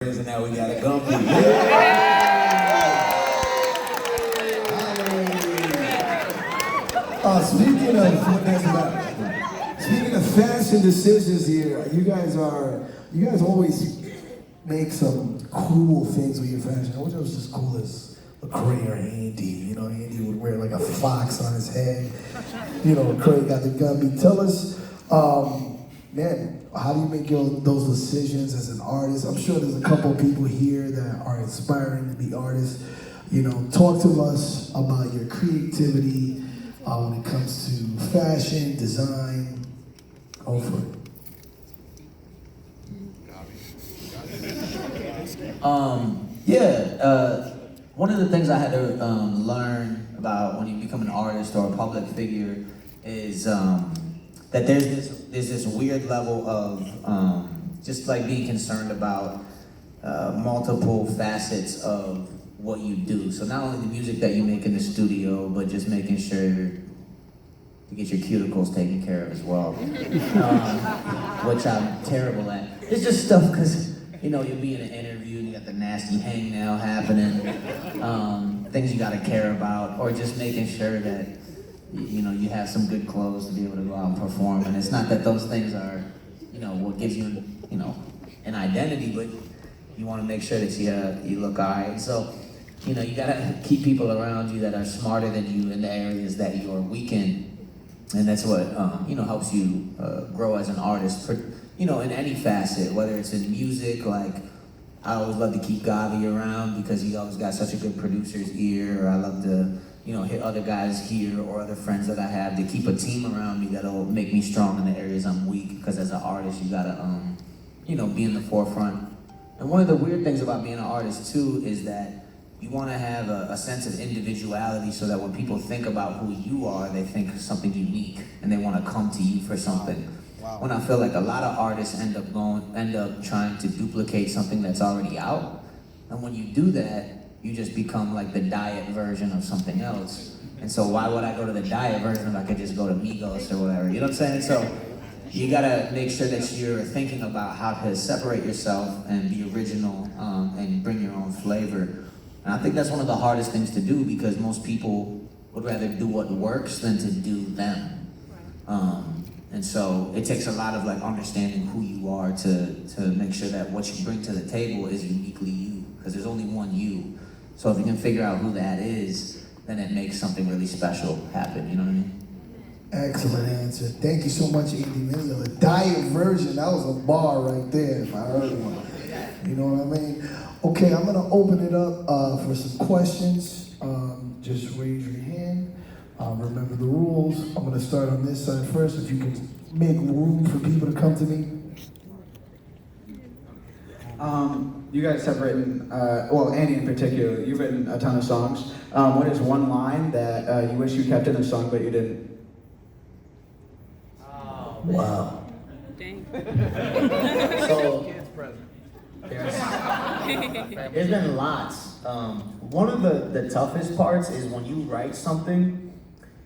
And now we got a Gawvi. Speaking of fashion decisions here, you guys always make some cool things with your fashion. I wish I was just cool as lecrae or Andy. You know, Andy would wear like a fox on his head. You know, lecrae got the Gawvi. Tell us, man, how do you make those decisions as an artist? I'm sure there's a couple people here that are inspiring to be artists. You know, talk to us about your creativity when it comes to fashion, design. Go for it. One of the things I had to learn about when you become an artist or a public figure is that there's this weird level of just like being concerned about multiple facets of what you do. So not only the music that you make in the studio, but just making sure to get your cuticles taken care of as well, which I'm terrible at. It's just stuff because, you know, you'll be in an interview and you got the nasty hangnail happening, things you gotta care about, or just making sure that you know, you have some good clothes to be able to go out and perform. And it's not that those things are, you know, what gives you, you know, an identity, but you want to make sure that you look all right. So, you know, you gotta keep people around you that are smarter than you in the areas that you are weak in. And that's what, you know, helps you grow as an artist, you know, in any facet, whether it's in music. Like, I always love to keep Gawvi around because he always got such a good producer's ear, or I love to, you know, hit other guys here or other friends that I have to keep a team around me that'll make me strong in the areas I'm weak. Because as an artist, you gotta, you know, be in the forefront. And one of the weird things about being an artist too is that you want to have a sense of individuality, so that when people think about who you are, they think of something unique and they want to come to you for something. Wow. When I feel like a lot of artists end up trying to duplicate something that's already out, and when you do that, you just become like the diet version of something else. And so why would I go to the diet version if I could just go to Migos or whatever? You know what I'm saying? So you gotta make sure that you're thinking about how to separate yourself and be original and bring your own flavor. And I think that's one of the hardest things to do, because most people would rather do what works than to do them. And so it takes a lot of like understanding who you are to make sure that what you bring to the table is uniquely you, because there's only one you. So if you can figure out who that is, then it makes something really special happen, you know what I mean? Excellent answer. Thank you so much, Andy Mineo. The diet version, that was a bar right there if I heard one. You know what I mean? Okay, I'm gonna open it up for some questions. Just raise your hand. Remember the rules. I'm gonna start on this side first. If you can make room for people to come to me. You guys have written, well, Andy in particular, you've written a ton of songs. What is one line that you wish you kept in a song but you didn't? Oh, wow. Dang. So, there's been lots. One of the toughest parts is when you write something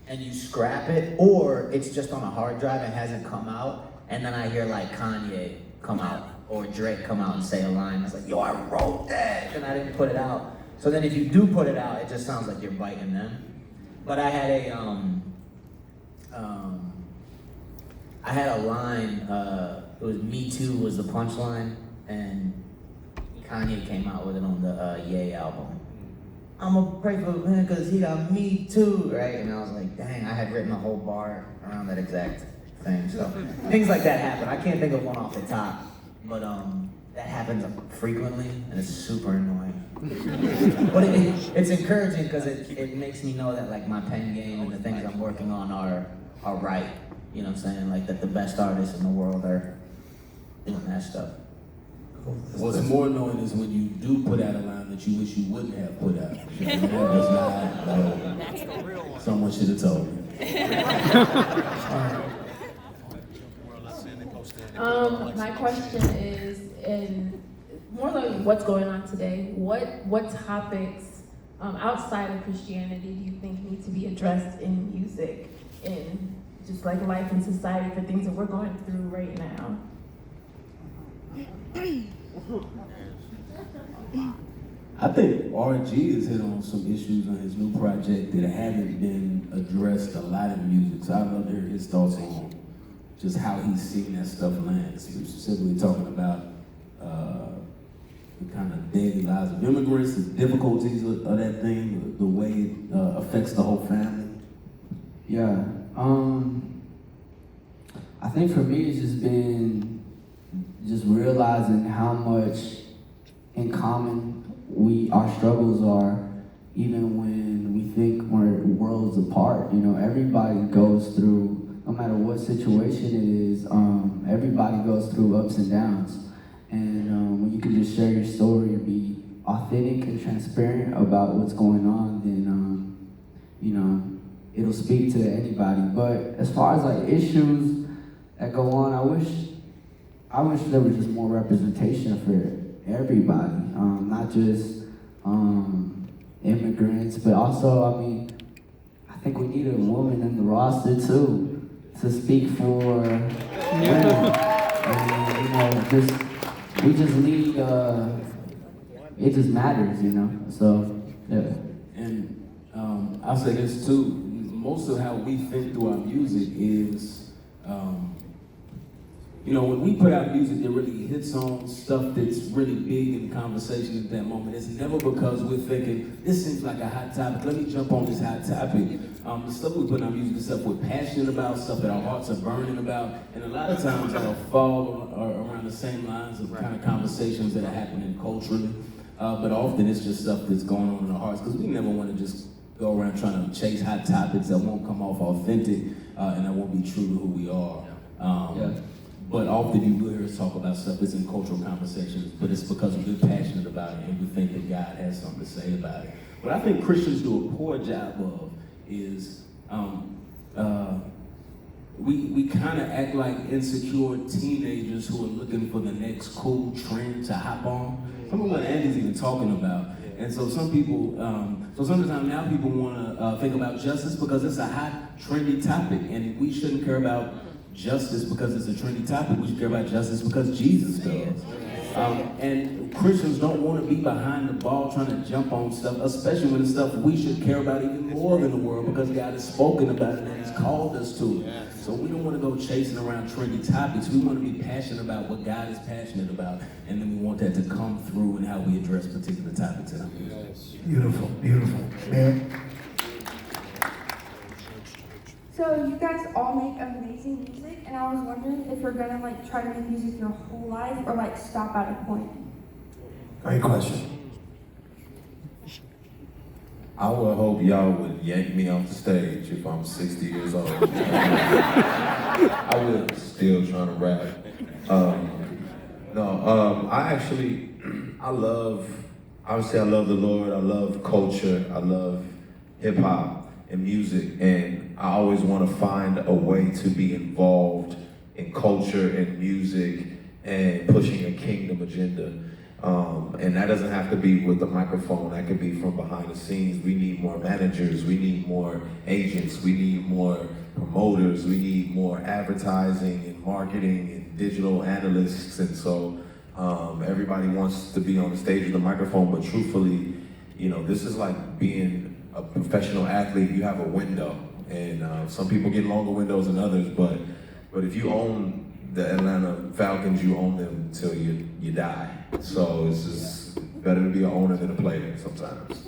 and you scrap it, or it's just on a hard drive and hasn't come out, and then I hear like Kanye come out or Drake come out and say a line. It's like, yo, I wrote that, and I didn't put it out. So then if you do put it out, it just sounds like you're biting them. But I had a line. It was "Me Too" was the punchline, and Kanye came out with it on the Ye album. I'ma pray for him because he got me too, right? And I was like, dang, I had written a whole bar around that exact thing. So things like that happen. I can't think of one off the top, but that happens frequently, and it's super annoying. But it's encouraging because it makes me know that like my pen game and the things I'm working on are right. You know what I'm saying? Like that the best artists in the world are doing that stuff. What's more annoying is when you do put out a line that you wish you wouldn't have put out. You know, that was not, That's the real one. someone should have told me. My question is, more like what's going on today. What topics outside of Christianity do you think need to be addressed in music, in just like life and society, for things that we're going through right now? I think RG has hit on some issues on his new project that haven't been addressed a lot in music. So I'd love to hear his thoughts on just how he's seen that stuff land. Specifically talking about the kind of daily lives of immigrants, the difficulties of that thing, the way it affects the whole family. Yeah. I think for me it's just been just realizing how much in common our struggles are, even when we think we're worlds apart. You know, everybody goes through, no matter what situation it is, everybody goes through ups and downs. And when you can just share your story and be authentic and transparent about what's going on, then, you know, it'll speak to anybody. But as far as like issues that go on, I wish there was just more representation for everybody, not just immigrants, but also, I mean, I think we need a woman in the roster too to speak for women. And, you know, we just need, it just matters, you know, so, yeah. And I'll say this too, most of how we think through our music is, you know, when we put out music that really hits on stuff that's really big in conversation at that moment, it's never because we're thinking, this seems like a hot topic, let me jump on this hot topic. The stuff we put in our music is stuff we're passionate about, stuff that our hearts are burning about, and a lot of times that'll fall around the same lines of kind of conversations that are happening culturally. But often it's just stuff that's going on in our hearts, because we never want to just go around trying to chase hot topics that won't come off authentic and that won't be true to who we are. But often you will hear us talk about stuff that's in cultural conversations, but it's because we're passionate about it and we think that God has something to say about it. What I think Christians do a poor job of is we kind of act like insecure teenagers who are looking for the next cool trend to hop on. Some of what Andy's even talking about. And so some people, so sometimes now people want to think about justice because it's a hot, trendy topic, and we shouldn't care about justice because it's a trendy topic. We should care about justice because Jesus does. And Christians don't want to be behind the ball trying to jump on stuff, especially when it's stuff we should care about even more than the world, because God has spoken about it and He's called us to it. So we don't want to go chasing around trendy topics. We want to be passionate about what God is passionate about, and then we want that to come through in how we address particular topics in our music. Beautiful, beautiful. Man. So you guys all make amazing music, and I was wondering if you're gonna like try to make music your whole life or like stop at a point. Great question. I would hope y'all would yank me off the stage if I'm 60 years old. I would still trying to rap. I love the Lord, I love culture, I love hip hop and music, and I always want to find a way to be involved in culture and music and pushing a kingdom agenda. And that doesn't have to be with the microphone, that could be from behind the scenes. We need more managers, we need more agents, we need more promoters, we need more advertising and marketing and digital analysts. And so everybody wants to be on the stage with the microphone, but truthfully, you know, this is like being a professional athlete. You have a window, and some people get longer windows than others, but if you own the Atlanta Falcons, you own them till you die. So it's just better to be an owner than a player sometimes.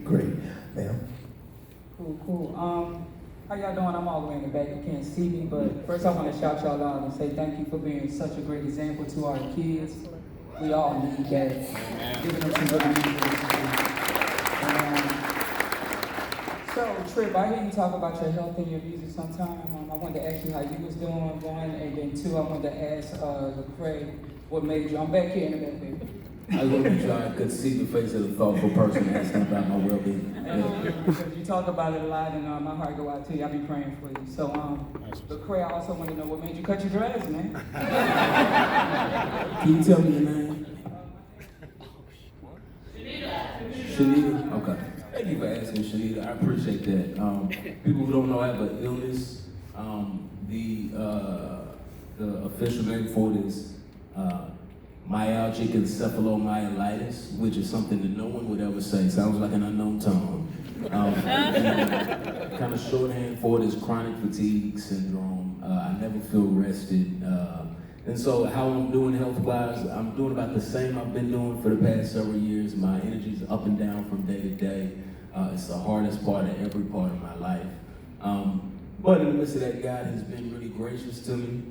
Great. Ma'am? Cool. How y'all doing? I'm all the way in the back. You can't see me, but first I want to shout y'all out and say thank you for being such a great example to our kids. We all need that. Giving them some good music. So, Trip, I hear you talk about your health and your music sometime. I wanted to ask you how you was doing, one, and then two, I wanted to ask lecrae what made you. I'm back here in the back, baby. I love you, so I could see the face of the thoughtful person asking about my well-being. Because you talk about it a lot, and my heart go out to you. I'll be praying for you. So, lecrae, I also want to know what made you cut your dreads, man. Can you tell me your name? Shanita? Okay. Thank you for asking, Shanita. I appreciate that. People who don't know I have an illness. The official name for it is myalgic encephalomyelitis, which is something that no one would ever say. Sounds like an unknown tongue. Kind of shorthand for it is chronic fatigue syndrome. I never feel rested. And so how I'm doing health-wise, I'm doing about the same I've been doing for the past several years. My energy's up and down from day to day. It's the hardest part of every part of my life. But in the midst of that, God has been really gracious to me.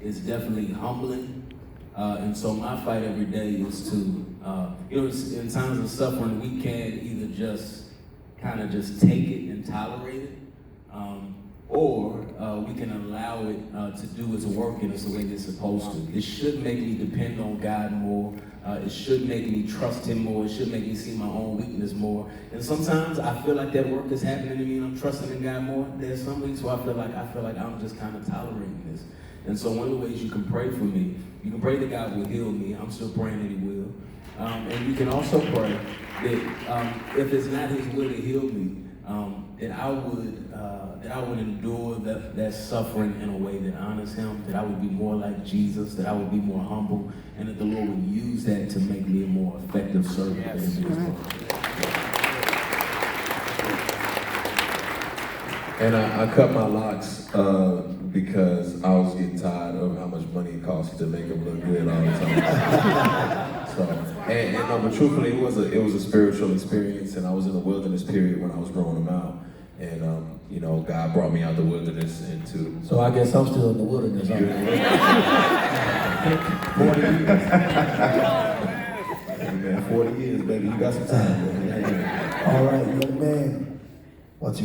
It's definitely humbling. And so my fight every day is to, in times of suffering, we can't either just kind of just take it and tolerate it, or we can allow it to do its work in us the way it's supposed to. It should make me depend on God more. It should make me trust Him more. It should make me see my own weakness more. And sometimes I feel like that work is happening to me and I'm trusting in God more. There's some weeks where I feel like I'm just kind of tolerating this. And so one of the ways you can pray for me, you can pray that God will heal me. I'm still praying that He will. And you can also pray that if it's not His will to heal me, that I would endure that suffering in a way that honors Him, that I would be more like Jesus, that I would be more humble, and that the Lord would use that to make me a more effective servant for Him. And I cut my locks because I was getting tired of how much money it costs to make them look good all the time. But truthfully, it was a spiritual experience, and I was in the wilderness period when I was growing them out, and God brought me out the wilderness into. So I guess I'm still in the wilderness. 40 years. Hey, man, 40 years, baby. You got some time, man. All right, young man. What's your